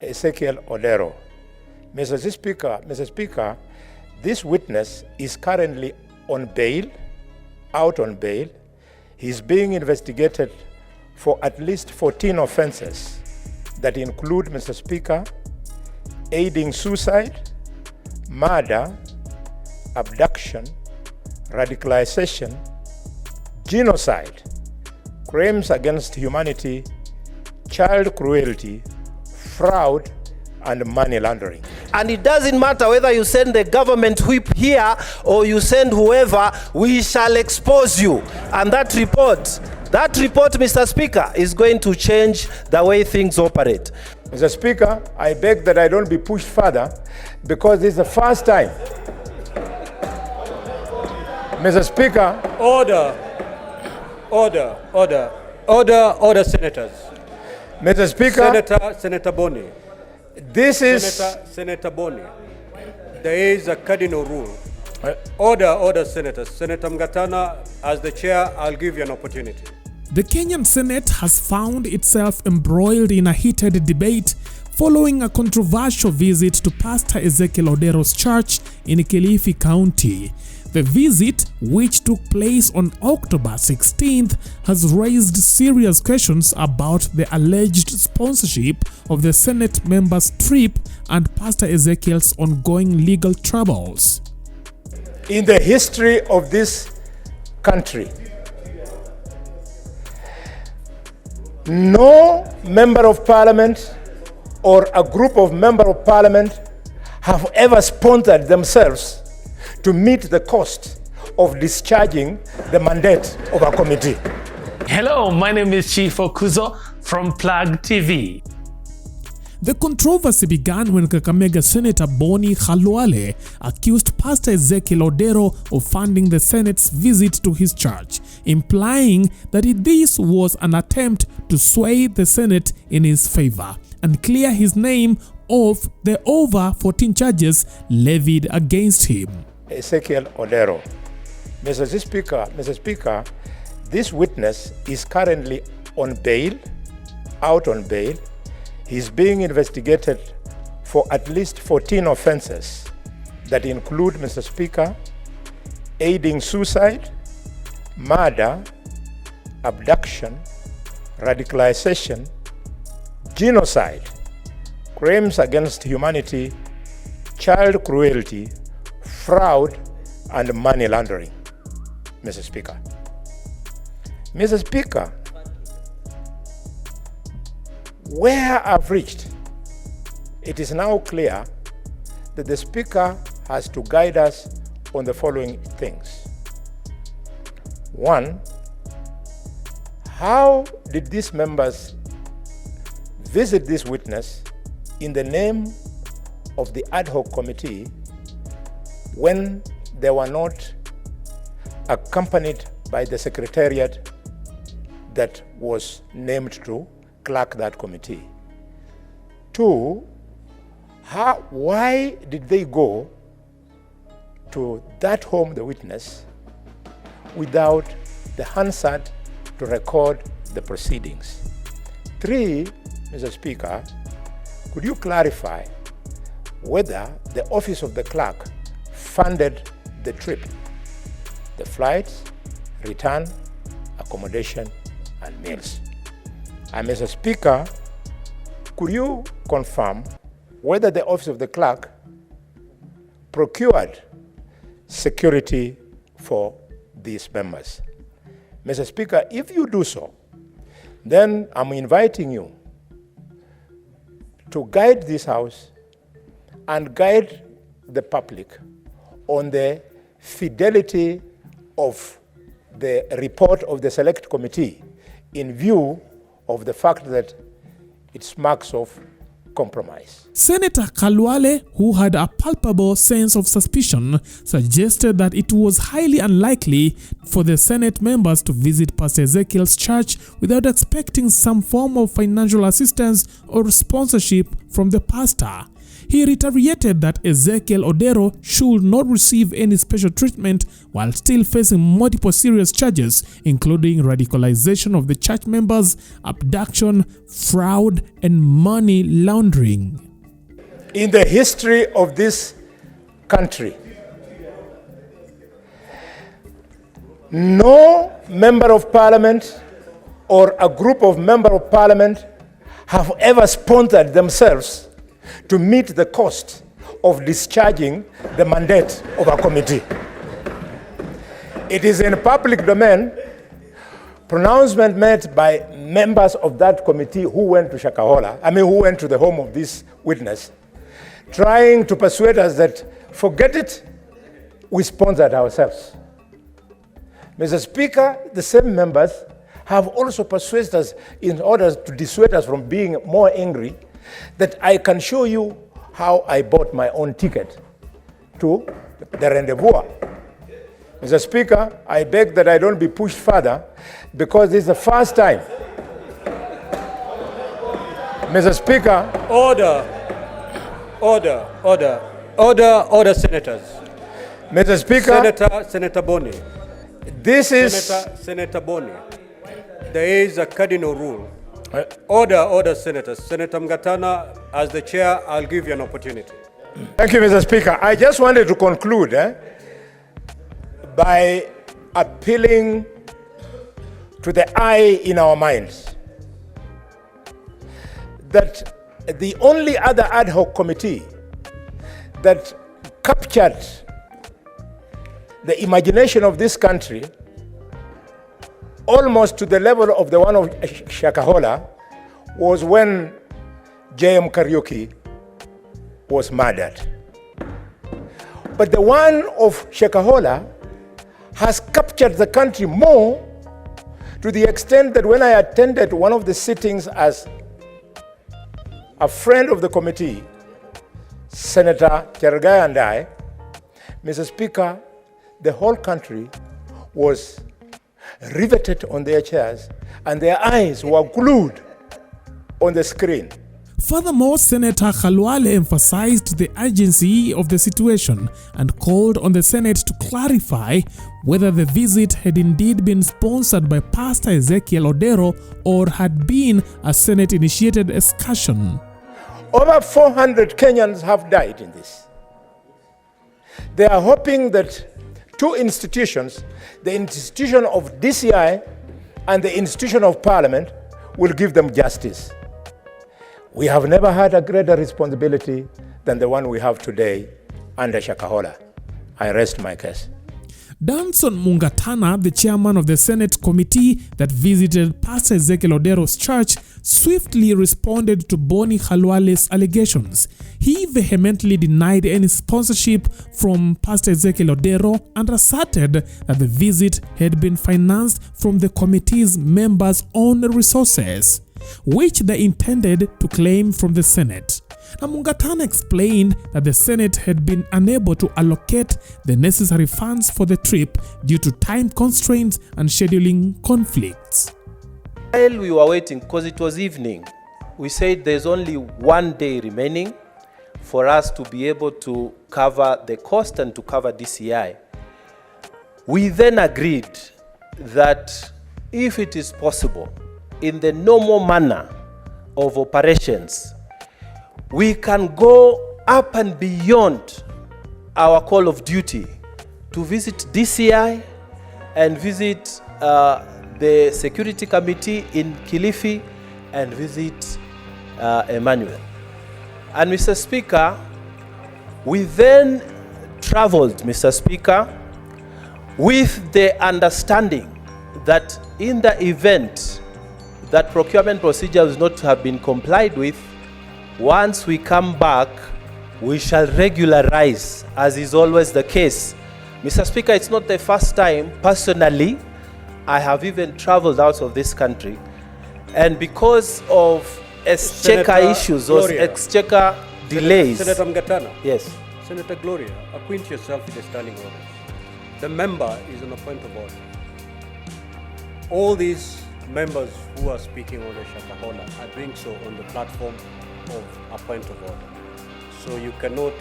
Ezekiel Odero. Mr. Speaker, this witness is currently on bail, out on bail. He's being investigated for at least 14 offenses that include, Mr. Speaker, aiding suicide, murder, abduction, radicalization, genocide, crimes against humanity, child cruelty, fraud, and money laundering. And it doesn't matter whether you send the government whip here or you send whoever, we shall expose you. And that report, Mr. Speaker, is going to change the way things operate. Mr. Speaker, I beg that I don't be pushed further because this is the first time. Mr. Speaker. Order, senators. Mr. Speaker. Senator Boni. This is... Senator Boni. There is a cardinal rule. Order, senators. Senator Mgatana, as the chair, I'll give you an opportunity. The Kenyan Senate has found itself embroiled in a heated debate following a controversial visit to Pastor Ezekiel Odero's church in Kilifi County. The visit, which took place on October 16th, has raised serious questions about the alleged sponsorship of the Senate member's trip and Pastor Ezekiel's ongoing legal troubles. In the history of this country, no member of parliament or a group of members of parliament have ever sponsored themselves to meet the cost of discharging the mandate of a committee. Hello, my name is Chief Okuzo from Plug TV. The controversy began when Kakamega Senator Boni Khalwale accused Pastor Ezekiel Odero of funding the Senate's visit to his church, implying that this was an attempt to sway the Senate in his favor and clear his name of the over 14 charges levied against him. Ezekiel Odero. Mr. Speaker, this witness is currently on bail, out on bail. He's being investigated for at least 14 offenses that include, Mr. Speaker, aiding suicide, murder, abduction, radicalization, genocide, crimes against humanity, child cruelty, fraud, and money laundering, Mr. Speaker. Mr. Speaker, where I've reached, it is now clear that the Speaker has to guide us on the following things. One, how did these members visit this witness in the name of the ad hoc committee when they were not accompanied by the secretariat that was named to clerk that committee? Two, why did they go to that home, the witness, without the Hansard to record the proceedings? Three, Mr. Speaker, could you clarify whether the office of the clerk funded the trip, the flights, return, accommodation, and meals? And Mr. Speaker, could you confirm whether the office of the clerk procured security for these members? Mr. Speaker, if you do so, then I'm inviting you to guide this House and guide the public on the fidelity of the report of the Select Committee in view of the fact that it smacks of compromise. Senator Khalwale, who had a palpable sense of suspicion, suggested that it was highly unlikely for the Senate members to visit Pastor Ezekiel's church without expecting some form of financial assistance or sponsorship from the pastor. He reiterated that Ezekiel Odero should not receive any special treatment while still facing multiple serious charges, including radicalization of the church members, abduction, fraud, and money laundering. In the history of this country, no member of parliament or a group of members of parliament have ever sponsored themselves to meet the cost of discharging the mandate of a committee. It is in public domain, pronouncement made by members of that committee who went to who went to the home of this witness, trying to persuade us that, forget it, we sponsored ourselves. Mr. Speaker, the same members have also persuaded us, in order to dissuade us from being more angry, that I can show you how I bought my own ticket to the rendezvous. Mr. Speaker, I beg that I don't be pushed further, because this is the first time. Mr. Speaker. Order, senators. Mr. Speaker. Senator Boni. This is... Senator Boni. There is a cardinal rule. Order, senators. Senator Mgatana, as the chair, I'll give you an opportunity. Thank you, Mr. Speaker. I just wanted to conclude by appealing to the eye in our minds that the only other ad hoc committee that captured the imagination of this country almost to the level of the one of Shakahola was when J.M. Kariuki was murdered. But the one of Shakahola has captured the country more, to the extent that when I attended one of the sittings as a friend of the committee, Senator Chergai and I, Mr. Speaker, the whole country was riveted on their chairs and their eyes were glued on the screen. Furthermore, Senator Khalwale emphasized the urgency of the situation and called on the Senate to clarify whether the visit had indeed been sponsored by Pastor Ezekiel Odero or had been a Senate-initiated excursion. Over 400 Kenyans have died in this. They are hoping that two institutions, the institution of DCI and the institution of Parliament, will give them justice. We have never had a greater responsibility than the one we have today under Shakahola. I rest my case. Danson Mungatana, the chairman of the Senate committee that visited Pastor Ezekiel Odero's church, swiftly responded to Boni Khalwale's allegations. He vehemently denied any sponsorship from Pastor Ezekiel Odero and asserted that the visit had been financed from the committee's members' own resources, which they intended to claim from the Senate. Mungatana explained that the Senate had been unable to allocate the necessary funds for the trip due to time constraints and scheduling conflicts. While we were waiting, because it was evening, we said there's only 1 day remaining for us to be able to cover the cost and to cover DCI. We then agreed that if it is possible, in the normal manner of operations, we can go up and beyond our call of duty to visit DCI and visit the security committee in Kilifi and visit Emmanuel. And Mr. Speaker, we then traveled, Mr. Speaker, with the understanding that in the event that procurement procedure is not to have been complied with, once we come back, we shall regularize, as is always the case. Mr. Speaker, it's not the first time, personally, I have even traveled out of this country. And because of exchequer issues or exchequer delays. Senator Mgatana. Yes. Senator Gloria, acquaint yourself with the standing orders. The member is on a point of order. All these members who are speaking on the Shakahola are doing so on the platform of a point of order. So you cannot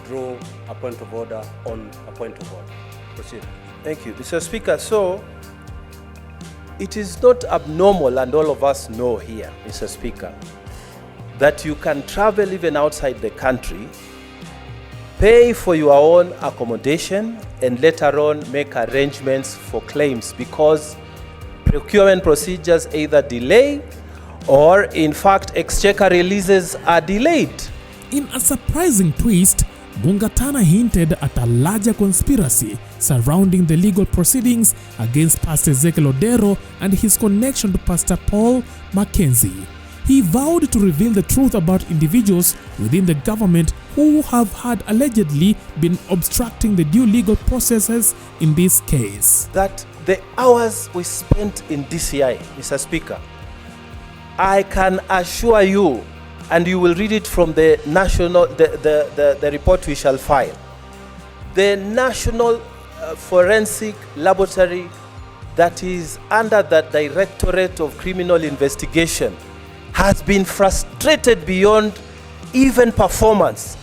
draw a point of order on a point of order. Proceed. Thank you, Mr. Speaker. So, it is not abnormal, and all of us know here, Mr. Speaker, that you can travel even outside the country, pay for your own accommodation, and later on make arrangements for claims because procurement procedures either delay or, in fact, exchequer releases are delayed. In a surprising twist, Bungatana hinted at a larger conspiracy surrounding the legal proceedings against Pastor Ezekiel Odero and his connection to Pastor Paul Mackenzie. He vowed to reveal the truth about individuals within the government who have had allegedly been obstructing the due legal processes in this case. That the hours we spent in DCI, Mr. Speaker, I can assure you, and you will read it from the the report we shall file. The National Forensic Laboratory that is under the Directorate of Criminal Investigation has been frustrated beyond even performance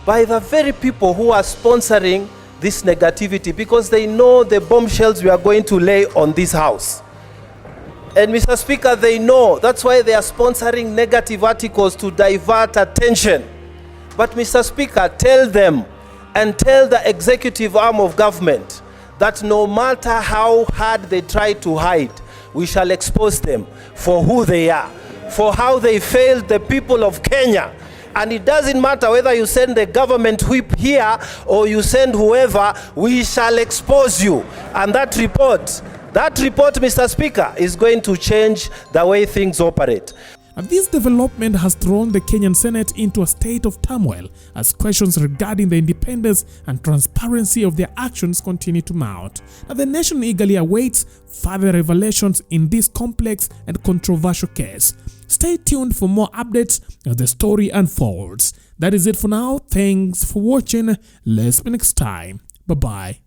by the very people who are sponsoring this negativity because they know the bombshells we are going to lay on this house. And Mr. Speaker, they know. That's why they are sponsoring negative articles to divert attention. But Mr. Speaker, tell them and tell the executive arm of government that no matter how hard they try to hide, we shall expose them for who they are, for how they failed the people of Kenya. And it doesn't matter whether you send the government whip here or you send whoever, we shall expose you. And that report, Mr. Speaker, is going to change the way things operate. And this development has thrown the Kenyan Senate into a state of turmoil as questions regarding the independence and transparency of their actions continue to mount. Now, the nation eagerly awaits further revelations in this complex and controversial case. Stay tuned for more updates as the story unfolds. That is it for now. Thanks for watching. Let's meet next time. Bye-bye.